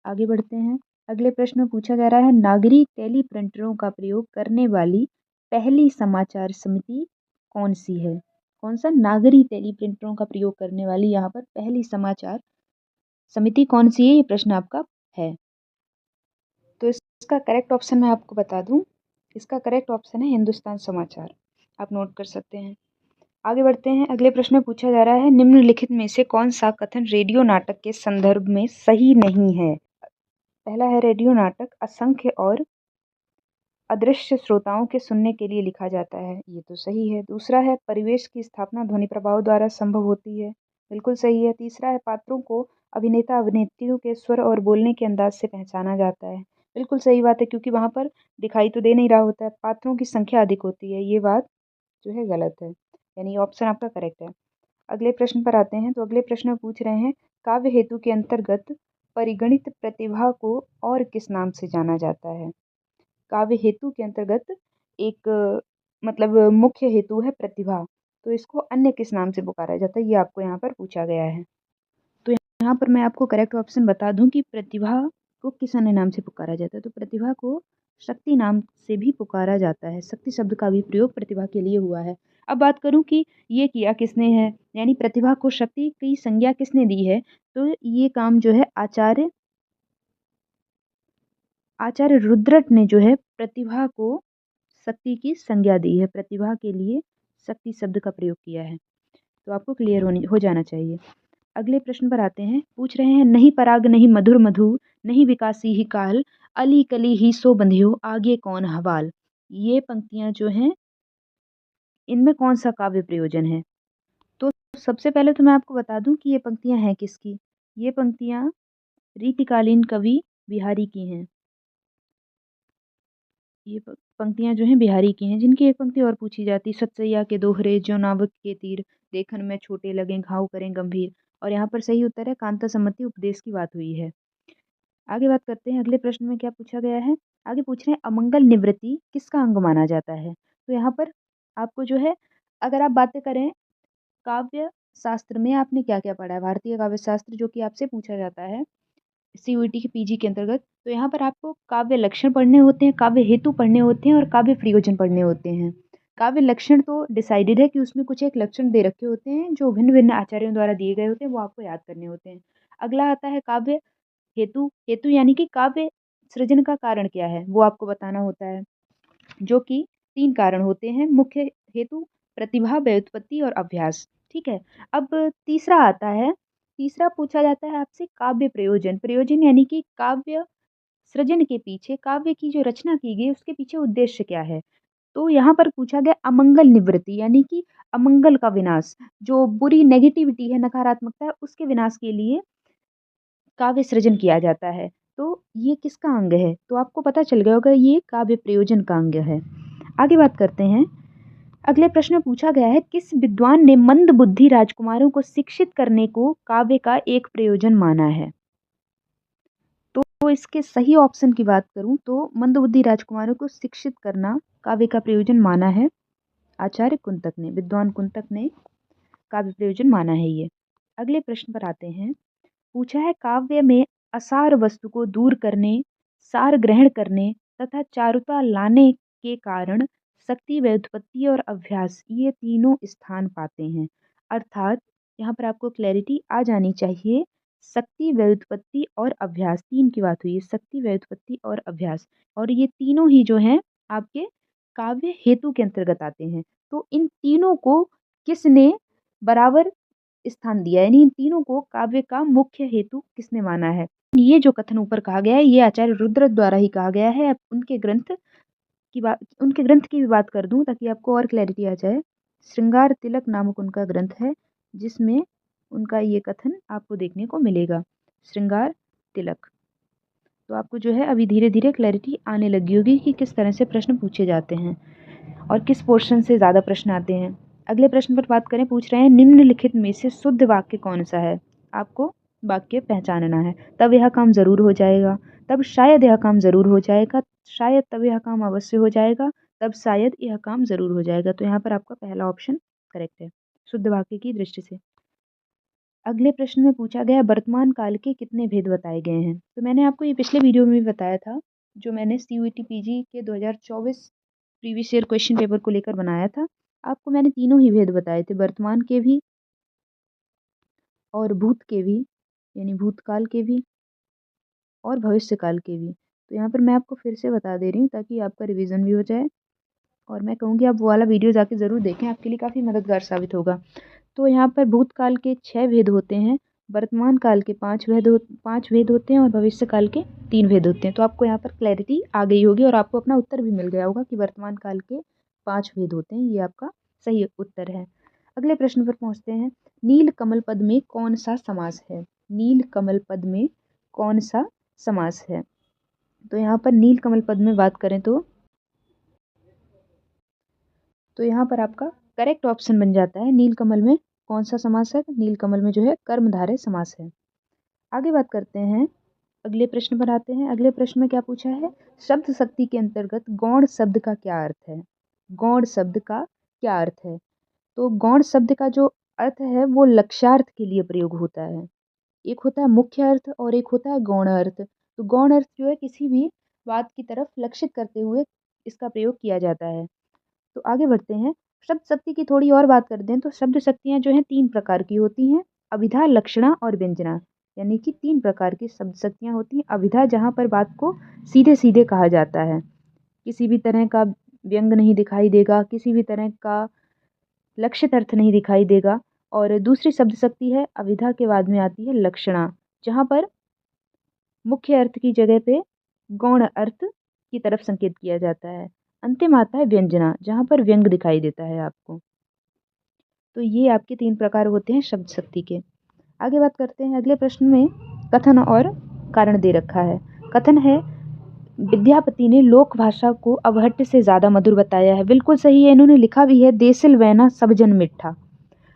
आगे बढ़ते हैं। अगले प्रश्न में पूछा जा रहा है, नागरी टेलीप्रिंटरों का प्रयोग करने वाली पहली समाचार समिति कौन सी है। कौन सा नागरी टेलीप्रिंटरों का प्रयोग करने वाली यहाँ पर पहली समाचार समिति कौन सी है, ये प्रश्न आपका है। तो इसका करेक्ट ऑप्शन मैं आपको बता दूं, इसका करेक्ट ऑप्शन है हिंदुस्तान समाचार। आप नोट कर सकते हैं। आगे बढ़ते हैं। अगले प्रश्न में पूछा जा रहा है, निम्नलिखित में से कौन सा कथन रेडियो नाटक के संदर्भ में सही नहीं है। पहला है, रेडियो नाटक असंख्य और अदृश्य श्रोताओं के सुनने के लिए लिखा जाता है, ये तो सही है। दूसरा है, परिवेश की स्थापना ध्वनि प्रभाव द्वारा संभव होती है, बिल्कुल सही है। तीसरा है, पात्रों को अभिनेता अभिनेत्रियों के स्वर और बोलने के अंदाज से पहचाना जाता है, बिल्कुल सही बात है, क्योंकि वहाँ पर दिखाई तो दे नहीं रहा होता है, पात्रों की संख्या अधिक होती है, ये बात जो है गलत है, यानी ऑप्शन आपका करेक्ट है। अगले प्रश्न पर आते हैं। तो अगले प्रश्न में पूछ रहे हैं, काव्य हेतु के अंतर्गत परिगणित प्रतिभा को और किस नाम से जाना जाता है। काव्य हेतु के अंतर्गत एक मतलब मुख्य हेतु है प्रतिभा, तो इसको अन्य किस नाम से पुकारा जाता है, ये आपको यहाँ पर पूछा गया है। तो यहाँ पर मैं आपको करेक्ट ऑप्शन बता दूं कि प्रतिभा को किस अन्य नाम से पुकारा जाता है। तो प्रतिभा को शक्ति नाम से भी पुकारा जाता है, शक्ति शब्द का भी प्रयोग प्रतिभा के लिए हुआ है। अब बात करूं कि ये किया किसने है, यानी प्रतिभा को शक्ति की संज्ञा किसने दी है, तो ये काम जो है आचार्य रुद्रट ने जो है प्रतिभा को शक्ति की संज्ञा दी है, प्रतिभा के लिए शक्ति शब्द का प्रयोग किया है। तो आपको क्लियर हो जाना चाहिए। अगले प्रश्न पर आते हैं। पूछ रहे हैं, नहीं पराग नहीं मधुर मधु, नहीं विकासी ही काल, अली कली ही सो बंधियो, आगे कौन हवाल। ये पंक्तियां जो हैं इनमें कौन सा काव्य प्रयोजन है। तो सबसे पहले तो मैं आपको बता दूं कि ये पंक्तियां हैं किसकी। ये पंक्तियां रीतिकालीन कवि बिहारी की हैं। ये पंक्तियां जो हैं बिहारी की हैं, जिनकी एक पंक्ति और पूछी जाती, सतसैया के दोहरे जो नावक के तीर, देखन में छोटे लगे घाव करें गंभीर। और यहाँ पर सही उत्तर है, कांता सम्मति उपदेश की बात हुई है। आगे बात करते हैं। अगले प्रश्न में क्या पूछा गया है। आगे पूछ रहे हैं, अमंगल निवृत्ति किसका अंग माना जाता है। तो यहाँ पर आपको जो है, अगर आप बातें करें काव्य शास्त्र में, आपने क्या क्या पढ़ा है, भारतीय काव्य शास्त्र जो कि आपसे पूछा जाता है सीयूईटी के पीजी के अंतर्गत, तो यहाँ पर आपको काव्य लक्षण पढ़ने होते हैं, काव्य हेतु पढ़ने होते हैं और काव्य प्रयोजन पढ़ने होते हैं। काव्य लक्षण तो डिसाइडेड है कि उसमें कुछ एक लक्षण दे रखे होते हैं जो भिन्न भिन्न आचार्यों द्वारा दिए गए होते हैं, वो आपको याद करने होते हैं। अगला आता है काव्य हेतु। हेतु यानी कि काव्य सृजन का कारण क्या है, वो आपको बताना होता है, जो कि 3 कारण होते हैं। मुख्य हेतु, प्रतिभा, व्युत्पत्ति और अभ्यास। ठीक है। अब तीसरा आता है, तीसरा पूछा जाता है आपसे काव्य प्रयोजन। प्रयोजन यानी कि काव्य सृजन के पीछे, काव्य की जो रचना की गई उसके पीछे उद्देश्य क्या है। तो यहाँ पर पूछा गया अमंगल निवृत्ति, यानी कि अमंगल का विनाश, जो बुरी नेगेटिविटी है, नकारात्मकता है, उसके विनाश के लिए काव्य सृजन किया जाता है। तो ये किसका अंग है, तो आपको पता चल गया होगा, ये काव्य प्रयोजन का अंग है। आगे बात करते हैं। अगले प्रश्न में पूछा गया है, किस विद्वान ने मंदबुद्धि राजकुमारों को शिक्षित करने को काव्य का एक प्रयोजन माना है? तो इसके सही ऑप्शन की बात करूं तो मंदबुद्धि राजकुमारों को शिक्षित करना काव्य का प्रयोजन माना है आचार्य कुंतक ने, विद्वान कुंतक ने काव्य प्रयोजन माना है ये। अगले प्रश्न पर आते हैं। पूछा है, काव्य में असार वस्तु को दूर करने, सार ग्रहण करने तथा चारुता लाने के कारण शक्ति, व्युत्पत्ति और अभ्यास ये तीनों स्थान पाते हैं। अर्थात यहाँ पर आपको क्लैरिटी आ जानी चाहिए। शक्ति, व्युत्पत्ति और अभ्यास, तीन की बात हुई है, शक्ति, व्युत्पत्ति और अभ्यास, और ये तीनों ही जो हैं आपके काव्य हेतु के अंतर्गत आते हैं। तो इन तीनों को किसने बराबर स्थान दिया, यानी इन तीनों को काव्य का मुख्य हेतु किसने माना है? ये जो कथन ऊपर कहा गया है ये आचार्य रुद्र द्वारा ही कहा गया है। अब उनके ग्रंथ की भी बात कर दूं ताकि आपको और क्लैरिटी आ जाए। श्रृंगार तिलक नामक उनका ग्रंथ है जिसमें उनका ये कथन आपको देखने को मिलेगा, श्रृंगार तिलक। तो आपको जो है अभी धीरे धीरे क्लैरिटी आने लगी होगी कि किस तरह से प्रश्न पूछे जाते हैं और किस पोर्शन से ज़्यादा प्रश्न आते हैं। अगले प्रश्न पर बात करें, पूछ रहे हैं निम्नलिखित में से शुद्ध वाक्य कौन सा है? आपको वाक्य पहचानना है। तब यह काम ज़रूर हो जाएगा, तब शायद यह काम ज़रूर हो जाएगा, शायद तब यह काम अवश्य हो जाएगा, तब शायद यह काम ज़रूर हो जाएगा। तो यहाँ पर आपका पहला ऑप्शन करेक्ट है शुद्ध वाक्य की दृष्टि से। अगले प्रश्न में पूछा गया, वर्तमान काल के कितने भेद बताए गए हैं? तो मैंने आपको ये पिछले वीडियो में भी बताया था, जो मैंने CUET PG के 2024 प्रीवियस ईयर क्वेश्चन पेपर को लेकर बनाया था। आपको मैंने तीनों ही भेद बताए थे, वर्तमान के भी और भूत के भी, यानी भूतकाल के भी और भविष्यकाल के भी। तो यहाँ पर मैं आपको फिर से बता दे रही हूँ ताकि आपका रिवीजन भी हो जाए, और मैं कहूँगी आप वो वाला वीडियो जाके ज़रूर देखें, आपके लिए काफ़ी मददगार साबित होगा। तो यहाँ पर भूतकाल के 6 भेद होते हैं, वर्तमान काल के 5 भेद होते हैं और भविष्य काल के 3 भेद होते हैं। तो आपको यहाँ पर क्लैरिटी आ गई होगी और आपको अपना उत्तर भी मिल गया होगा कि वर्तमान काल के 5 भेद होते हैं। ये आपका सही उत्तर है। अगले प्रश्न पर पहुँचते हैं। नील कमल पद में कौन सा समास है? नील कमल पद में कौन सा समास है? तो यहाँ पर नील कमल पद में बात करें तो यहाँ पर आपका करेक्ट ऑप्शन बन जाता है, नीलकमल में कौन सा समास है? नीलकमल में जो है कर्मधारय समास है। आगे बात करते हैं, अगले प्रश्न पर आते हैं। अगले प्रश्न में क्या पूछा है? शब्द शक्ति के अंतर्गत गौण शब्द का क्या अर्थ है? गौण शब्द का क्या अर्थ है? तो गौण शब्द का जो अर्थ है वो लक्ष्यार्थ के लिए प्रयोग होता है। एक होता है मुख्य अर्थ और एक होता है गौण अर्थ। तो गौण अर्थ जो है किसी भी बात की तरफ लक्षित करते हुए इसका प्रयोग किया जाता है। तो आगे बढ़ते हैं। शब्द शक्ति की थोड़ी और बात करते हैं तो शब्द शक्तियाँ जो हैं 3 प्रकार की होती हैं, अभिधा, लक्षणा और व्यंजना, यानी कि 3 प्रकार की शब्द शक्तियाँ होती हैं। अभिधा जहाँ पर बात को सीधे सीधे कहा जाता है, किसी भी तरह का व्यंग नहीं दिखाई देगा, किसी भी तरह का लक्षित अर्थ नहीं दिखाई देगा। और दूसरी शब्द शक्ति है अभिधा के बाद में आती है लक्षणा, जहाँ पर मुख्य अर्थ की जगह पे गौण अर्थ की तरफ संकेत किया जाता है। अंतिम आता है व्यंजना, जहाँ पर व्यंग दिखाई देता है आपको। तो ये आपके 3 प्रकार होते हैं शब्द शक्ति के। आगे बात करते हैं, अगले प्रश्न में कथन और कारण दे रखा है। कथन है, विद्यापति ने लोक भाषा को अवहट्ट से ज़्यादा मधुर बताया है। बिल्कुल सही है, इन्होंने लिखा भी है, देसिल वैना सब जन मिठा।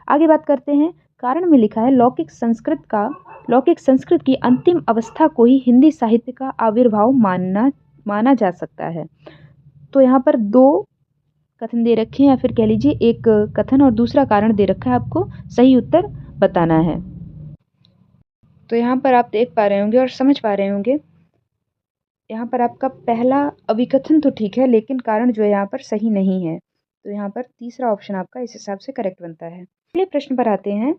आगे बात करते हैं, कारण में लिखा है, लौकिक संस्कृत की अंतिम अवस्था को ही हिंदी साहित्य का आविर्भाव माना जा सकता है। तो यहाँ पर 2 कथन दे रखे हैं, या फिर कह लीजिए एक कथन और दूसरा कारण दे रखा है, आपको सही उत्तर बताना है। तो यहाँ पर आप देख पा रहे होंगे और समझ पा रहे होंगे, यहाँ पर आपका पहला अभिकथन तो ठीक है लेकिन कारण जो है यहाँ पर सही नहीं है। तो यहाँ पर तीसरा ऑप्शन आपका इस हिसाब से करेक्ट बनता है। अगले प्रश्न पर आते हैं।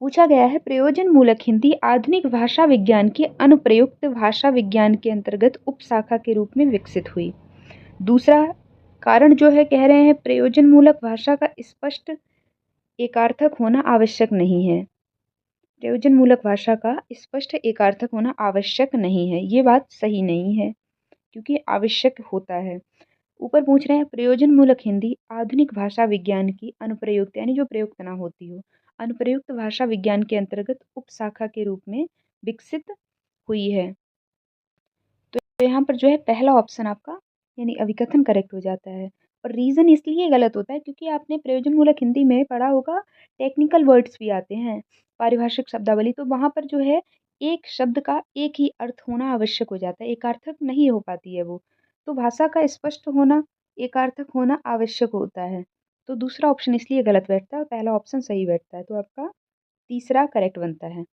पूछा गया है, प्रयोजन मूलक हिंदी आधुनिक भाषा विज्ञान की अनुप्रयुक्त भाषा विज्ञान के अंतर्गत उपशाखा के रूप में विकसित हुई। दूसरा कारण जो है कह रहे हैं, प्रयोजन मूलक भाषा का स्पष्ट एकार्थक होना आवश्यक नहीं है। प्रयोजन मूलक भाषा का स्पष्ट एकार्थक होना आवश्यक नहीं है, ये बात सही नहीं है क्योंकि आवश्यक होता है। ऊपर पूछ रहे हैं, प्रयोजन मूलक हिंदी आधुनिक भाषा विज्ञान की अनुप्रयुक्त, यानी जो प्रयुक्त ना होती हो, अनुप्रयुक्त भाषा विज्ञान के अंतर्गत उपशाखा के रूप में विकसित हुई है। तो यहाँ पर जो है पहला ऑप्शन आपका यानी अभिकथन करेक्ट हो जाता है। और रीज़न इसलिए गलत होता है क्योंकि आपने प्रयोजनमूलक हिंदी में पढ़ा होगा, टेक्निकल वर्ड्स भी आते हैं, पारिभाषिक शब्दावली, तो वहाँ पर जो है एक शब्द का एक ही अर्थ होना आवश्यक हो जाता है, एकार्थक नहीं हो पाती है वो। तो भाषा का स्पष्ट होना, एकार्थक होना आवश्यक होता है। तो दूसरा ऑप्शन इसलिए गलत बैठता है और पहला ऑप्शन सही बैठता है। तो आपका तीसरा करेक्ट बनता है।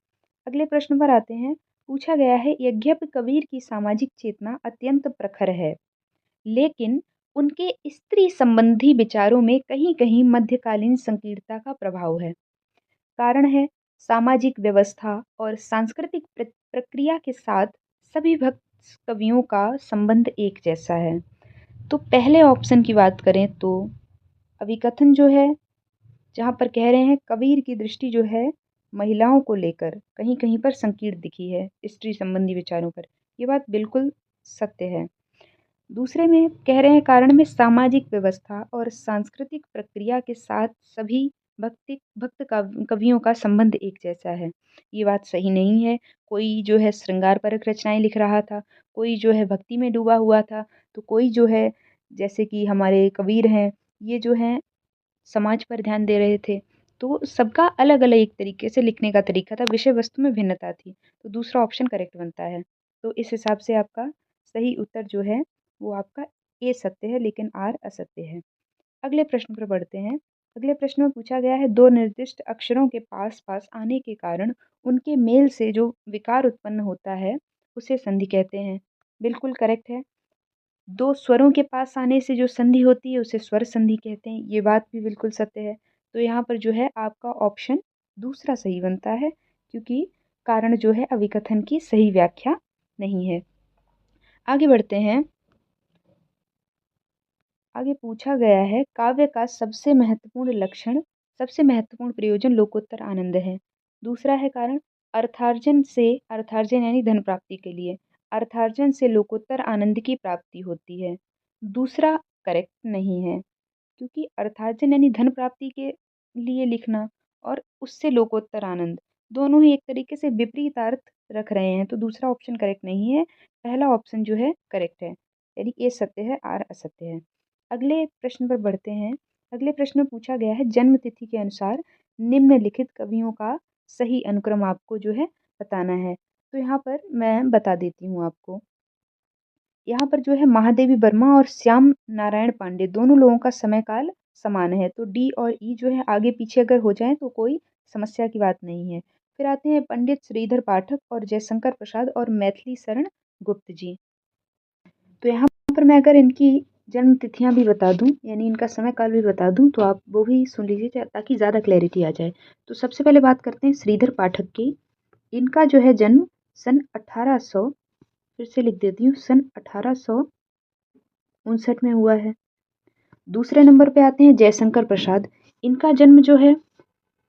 अगले प्रश्न पर आते हैं। पूछा गया है, यद्यपि कबीर की सामाजिक चेतना अत्यंत प्रखर है, लेकिन उनके स्त्री संबंधी विचारों में कहीं कहीं मध्यकालीन संकीर्णता का प्रभाव है। कारण है सामाजिक व्यवस्था और सांस्कृतिक प्रक्रिया के साथ सभी भक्त कवियों का संबंध एक जैसा है। तो पहले ऑप्शन की बात करें तो अभिकथन जो है, जहाँ पर कह रहे हैं कबीर की दृष्टि जो है महिलाओं को लेकर कहीं कहीं पर संकीर्ण दिखी है, स्त्री संबंधी विचारों पर, ये बात बिल्कुल सत्य है। दूसरे में कह रहे हैं कारण में सामाजिक व्यवस्था और सांस्कृतिक प्रक्रिया के साथ सभी भक्त कवियों का संबंध एक जैसा है, ये बात सही नहीं है। कोई जो है श्रृंगार परक रचनाएं लिख रहा था, कोई जो है भक्ति में डूबा हुआ था, तो कोई जो है जैसे कि हमारे कबीर हैं, ये जो हैं समाज पर ध्यान दे रहे थे। तो सबका अलग अलग एक तरीके से लिखने का तरीका था, विषय वस्तु में भिन्नता थी। तो दूसरा ऑप्शन करेक्ट बनता है। तो इस हिसाब से आपका सही उत्तर जो है वो आपका ए सत्य है, लेकिन आर असत्य है। अगले प्रश्न पर बढ़ते हैं। अगले प्रश्न में पूछा गया है, दो निर्दिष्ट अक्षरों के पास पास आने के कारण उनके मेल से जो विकार उत्पन्न होता है उसे संधि कहते हैं। बिल्कुल करेक्ट है। दो स्वरों के पास आने से जो संधि होती है उसे स्वर संधि कहते हैं, ये बात भी बिल्कुल सत्य है। तो यहाँ पर जो है आपका ऑप्शन दूसरा सही बनता है, क्योंकि कारण जो है अभिकथन की सही व्याख्या नहीं है। आगे बढ़ते हैं। आगे पूछा गया है, काव्य का सबसे महत्वपूर्ण लक्षण, सबसे महत्वपूर्ण प्रयोजन लोकोत्तर आनंद है। दूसरा है कारण, अर्थार्जन यानी धन प्राप्ति के लिए, अर्थार्जन से लोकोत्तर आनंद की प्राप्ति होती है। दूसरा करेक्ट नहीं है, क्योंकि अर्थार्जन यानी धन प्राप्ति के लिए लिखना और उससे लोकोत्तर आनंद, दोनों ही एक तरीके से विपरीत अर्थ रख रहे हैं। तो दूसरा ऑप्शन करेक्ट नहीं है, पहला ऑप्शन जो है करेक्ट है, यानी ए सत्य है, आर असत्य है। अगले प्रश्न पर बढ़ते हैं। अगले प्रश्न में पूछा गया है, जन्म तिथि के अनुसार निम्नलिखित कवियों का सही अनुक्रम आपको जो है बताना है। तो यहाँ पर मैं बता देती हूँ आपको। यहाँ पर जो है महादेवी वर्मा और श्याम नारायण पांडे दोनों लोगों का समय काल समान है। तो डी और ई जो है आगे पीछे अगर हो जाए तो कोई समस्या की बात नहीं है। फिर आते हैं पंडित श्रीधर पाठक और जयशंकर प्रसाद और मैथिली शरण गुप्त जी। तो यहाँ पर मैं अगर इनकी जन्म तिथियाँ भी बता दूँ, यानी इनका समय काल भी बता दूँ, तो आप वो भी सुन लीजिए ताकि ज़्यादा क्लैरिटी आ जाए। तो सबसे पहले बात करते हैं श्रीधर पाठक की। इनका जो है जन्म सन 1800, फिर से लिख देती हूँ, सन 1859 में हुआ है। दूसरे नंबर पे आते हैं जयशंकर प्रसाद। इनका जन्म जो है,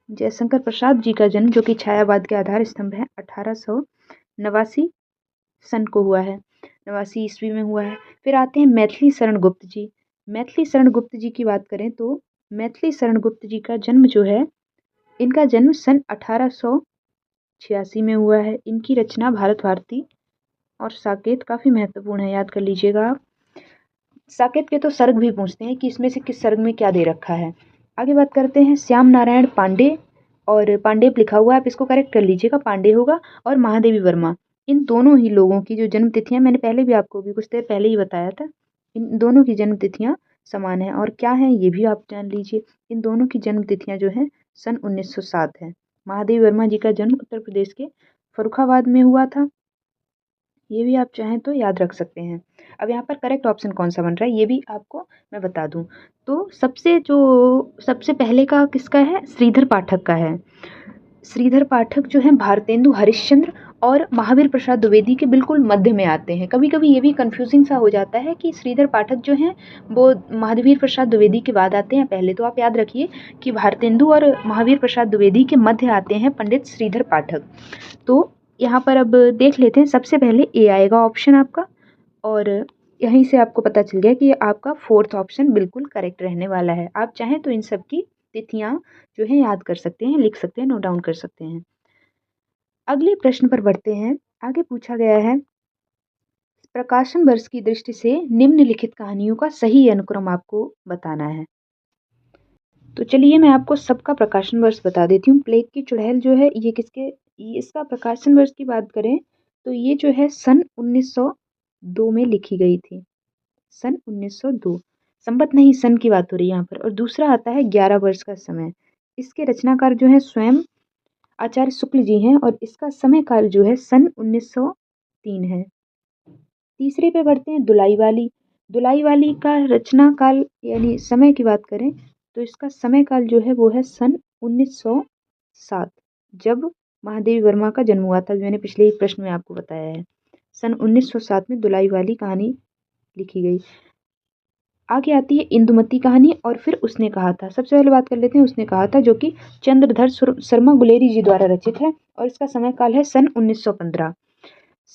जयशंकर प्रसाद जी का जन्म जो कि छायावाद के आधार स्तंभ है, 1889 सन को हुआ है, 89 ईस्वी में हुआ है। फिर आते हैं मैथिली शरण गुप्त जी। मैथिली शरण गुप्त जी की बात करें तो मैथिली शरण गुप्त जी का जन्म जो है, इनका जन्म सन 1886 में हुआ है। इनकी रचना भारत भारती और साकेत काफ़ी महत्वपूर्ण है, याद कर लीजिएगा आप। साकेत के तो सर्ग भी पूछते हैं कि इसमें से किस सर्ग में क्या दे रखा है। आगे बात करते हैं श्याम नारायण पांडे, और पांडेप लिखा हुआ है, आप इसको करेक्ट कर लीजिएगा, पांडे होगा। और महादेवी वर्मा, इन दोनों ही लोगों की जो जन्म तिथियां, मैंने पहले भी आपको भी कुछ देर पहले ही बताया था, इन दोनों की जन्म तिथियां समान है। और क्या है ये भी आप जान लीजिए, इन दोनों की जन्म तिथियां जो है सन 1907 है। महादेवी वर्मा जी का जन्म उत्तर प्रदेश के फर्रुखाबाद में हुआ था, ये भी आप चाहें तो याद रख सकते हैं। अब यहाँ पर करेक्ट ऑप्शन कौन सा बन रहा है ये भी आपको मैं बता दूं। तो सबसे पहले का किसका है, श्रीधर पाठक का है। श्रीधर पाठक जो है भारतेंदु हरिश्चंद्र और महावीर प्रसाद द्विवेदी के बिल्कुल मध्य में आते हैं। कभी कभी ये भी कंफ्यूजिंग सा हो जाता है कि श्रीधर पाठक जो हैं वो महावीर प्रसाद द्विवेदी के बाद आते हैं पहले। तो आप याद रखिए कि भारतेंदु और महावीर प्रसाद द्विवेदी के मध्य आते हैं पंडित श्रीधर पाठक। तो यहाँ पर अब देख लेते हैं, सबसे पहले ए आएगा ऑप्शन आपका, और यहीं से आपको पता चल गया कि आपका फोर्थ ऑप्शन बिल्कुल करेक्ट रहने वाला है। आप चाहें तो इन सब की तिथियां जो है याद कर सकते हैं, लिख सकते हैं, नोट डाउन कर सकते हैं। अगले प्रश्न पर बढ़ते हैं। आगे पूछा गया है, प्रकाशन वर्ष की दृष्टि से निम्नलिखित कहानियों का सही अनुक्रम आपको बताना है। तो चलिए मैं आपको सबका प्रकाशन वर्ष बता देती हूँ। प्लेग की चुड़ैल जो है इसका प्रकाशन वर्ष की बात करें तो ये जो है सन 1902 में लिखी गई थी। सन 1902 संवत नहीं, सन की बात हो रही है यहाँ पर। और दूसरा आता है 11 वर्ष का समय। इसके रचनाकार जो है स्वयं आचार्य शुक्ल जी हैं और इसका समय काल जो है सन 1903 है। तीसरे पे बढ़ते हैं दुलाई वाली। दुलाई वाली का रचना काल यानी समय की बात करें तो इसका समय काल जो है वो है सन 1907, जब महादेवी वर्मा का जन्म हुआ था। मैंने पिछले एक प्रश्न में आपको बताया है। सन 1907 में दुलाई वाली कहानी लिखी गई। आगे आती है इंदुमती कहानी और फिर उसने कहा था। सबसे पहले बात कर लेते हैं उसने कहा था, जो कि चंद्रधर शर्मा गुलेरी जी द्वारा रचित है और इसका समय काल है सन 1915।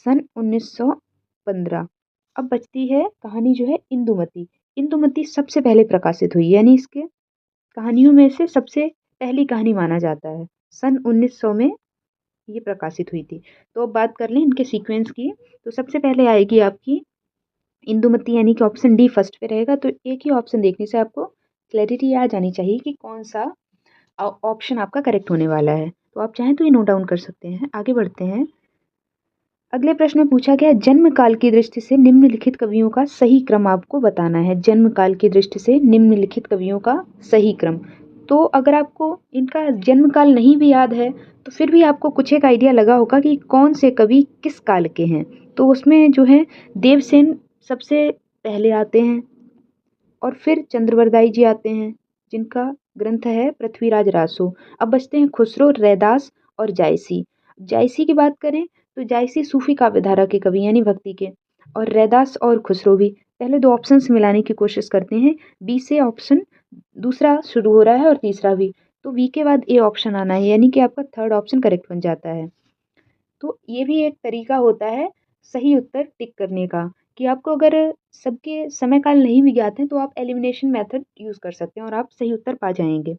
सन 1915। अब बचती है कहानी जो है इंदुमती। इंदुमती सबसे पहले प्रकाशित हुई, यानी इसके कहानियों में से सबसे पहली कहानी माना जाता है। सन 1900 में ये प्रकाशित हुई थी। तो अब बात कर लें इनके सीक्वेंस की, तो सबसे पहले आएगी आपकी इंदुमती, यानी कि ऑप्शन डी फर्स्ट पे रहेगा। तो एक ही ऑप्शन देखने से आपको क्लैरिटी आ जानी चाहिए कि कौन सा ऑप्शन आपका करेक्ट होने वाला है। तो आप चाहें तो ये नोट डाउन कर सकते हैं। आगे बढ़ते हैं। अगले प्रश्न में पूछा गया जन्म काल की दृष्टि से निम्नलिखित कवियों का सही क्रम आपको बताना है। जन्म काल की दृष्टि से निम्नलिखित कवियों का सही क्रम। तो अगर आपको इनका जन्म काल नहीं भी याद है तो फिर भी आपको कुछ एक आइडिया लगा होगा कि कौन से कवि किस काल के हैं। तो उसमें जो है देवसेन सबसे पहले आते हैं और फिर चंद्रवरदाई जी आते हैं जिनका ग्रंथ है पृथ्वीराज रासो। अब बचते हैं खुसरो, रैदास और जायसी। जायसी की बात करें तो जायसी सूफी काव्यधारा के कवि यानी भक्ति के, और रैदास और खुसरो भी। पहले दो ऑप्शन मिलाने की कोशिश करते हैं। बी से ऑप्शन दूसरा शुरू हो रहा है और तीसरा भी, तो बी के बाद ए ऑप्शन आना है, यानी कि आपका थर्ड ऑप्शन करेक्ट बन जाता है। तो ये भी एक तरीका होता है सही उत्तर टिक करने का, कि आपको अगर सबके समय काल नहीं भी ज्ञात हैं तो आप एलिमिनेशन मेथड यूज़ कर सकते हैं और आप सही उत्तर पा जाएंगे।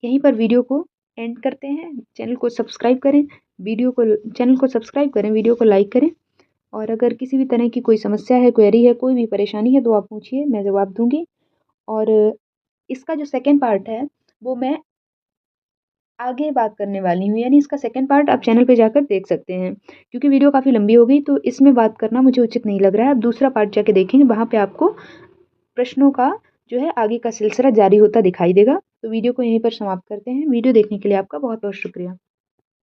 यहीं पर वीडियो को एंड करते हैं। चैनल को सब्सक्राइब करें, वीडियो को लाइक करें, और अगर किसी भी तरह की कोई समस्या है, क्वेरी है, कोई भी परेशानी है तो आप पूछिए, मैं जवाब दूंगी। और इसका जो सेकेंड पार्ट है वो मैं आगे बात करने वाली हूँ, यानी इसका सेकंड पार्ट आप चैनल पे जाकर देख सकते हैं। क्योंकि वीडियो काफ़ी लंबी हो गई तो इसमें बात करना मुझे उचित नहीं लग रहा है। आप दूसरा पार्ट जाके देखेंगे, वहाँ पे आपको प्रश्नों का जो है आगे का सिलसिला जारी होता दिखाई देगा। तो वीडियो को यहीं पर समाप्त करते हैं। वीडियो देखने के लिए आपका बहुत बहुत शुक्रिया।